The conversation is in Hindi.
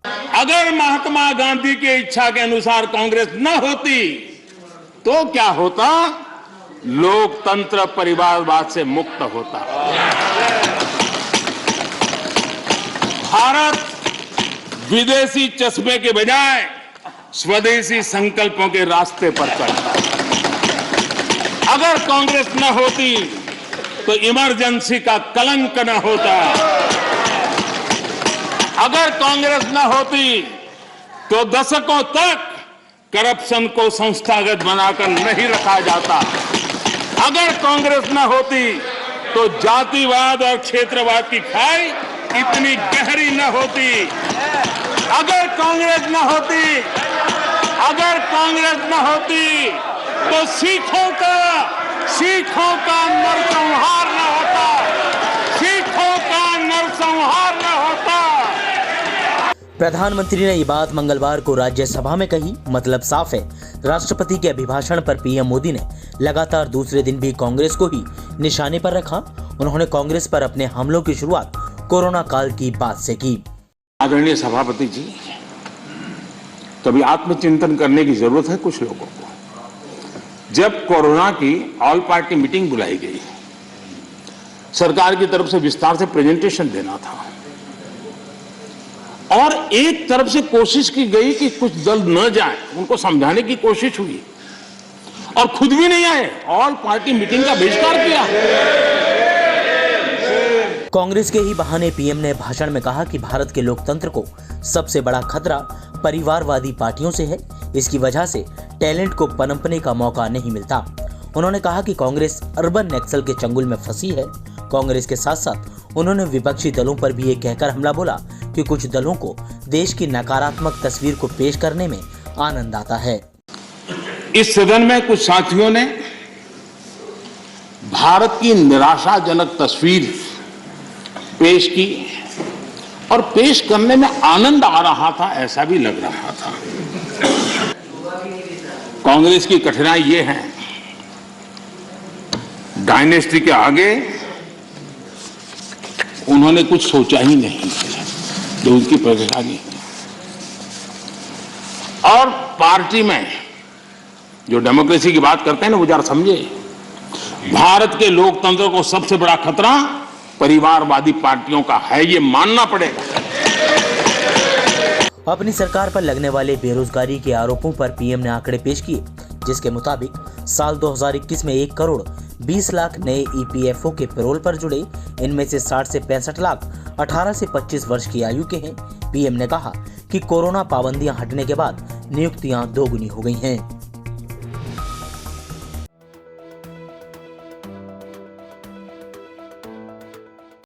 अगर महात्मा गांधी की इच्छा के अनुसार कांग्रेस न होती तो क्या होता? लोकतंत्र परिवारवाद से मुक्त होता। भारत विदेशी चश्मे के बजाय स्वदेशी संकल्पों के रास्ते पर चलता। अगर कांग्रेस न होती तो इमरजेंसी का कलंक न होता। अगर कांग्रेस न होती तो दशकों तक करप्शन को संस्थागत बनाकर नहीं रखा जाता। अगर कांग्रेस न होती तो जातिवाद और क्षेत्रवाद की खाई इतनी गहरी न होती। अगर कांग्रेस न होती तो सिखों का नरसंहार न होता। प्रधानमंत्री ने ये बात मंगलवार को राज्यसभा में कही। मतलब साफ है, राष्ट्रपति के अभिभाषण पर पीएम मोदी ने लगातार दूसरे दिन भी कांग्रेस को ही निशाने पर रखा। उन्होंने कांग्रेस पर अपने हमलों की शुरुआत कोरोना काल की बात से की। आदरणीय सभापति जी, कभी आत्मचिंतन करने की जरूरत है कुछ लोगों को। जब कोरोना की ऑल पार्टी मीटिंग बुलाई गई, सरकार की तरफ से विस्तार से प्रेजेंटेशन देना था और एक तरफ से कोशिश की गई कि कुछ दल न जाए, उनको समझाने की कोशिश हुई और खुद भी नहीं आए, ऑल पार्टी मीटिंग का बहिष्कार किया। कांग्रेस के ही बहाने पीएम ने भाषण में कहा कि भारत के लोकतंत्र को सबसे बड़ा खतरा परिवारवादी पार्टियों से है। इसकी वजह से टैलेंट को पनपने का मौका नहीं मिलता। उन्होंने कहा कि कांग्रेस अर्बन नक्सल के चंगुल में फंसी है। कांग्रेस के साथ साथ उन्होंने विपक्षी दलों पर भी ये कहकर हमला बोला कि कुछ दलों को देश की नकारात्मक तस्वीर को पेश करने में आनंद आता है। इस सदन में कुछ साथियों ने भारत की निराशाजनक तस्वीर पेश की और पेश करने में आनंद आ रहा था, ऐसा भी लग रहा था। कांग्रेस की कठिनाई ये है, डायनेस्टी के आगे उन्होंने कुछ सोचा ही नहीं जो उनकी परेशानी है। और पार्टी में जो डेमोक्रेसी की बात करते हैं ना, वो जरा समझे, भारत के लोकतंत्र को सबसे बड़ा खतरा परिवारवादी पार्टियों का है, ये मानना पड़ेगा। अपनी सरकार पर लगने वाले बेरोजगारी के आरोपों पर पीएम ने आंकड़े पेश किए, जिसके मुताबिक साल 2021 में 1 करोड़ 20 लाख नए ईपीएफओ के पैरोल पर जुड़े। इनमें से 60 से 65 लाख 18 से 25 वर्ष की आयु के हैं। पीएम ने कहा कि कोरोना पाबंदियां हटने के बाद नियुक्तियां दोगुनी हो गई हैं।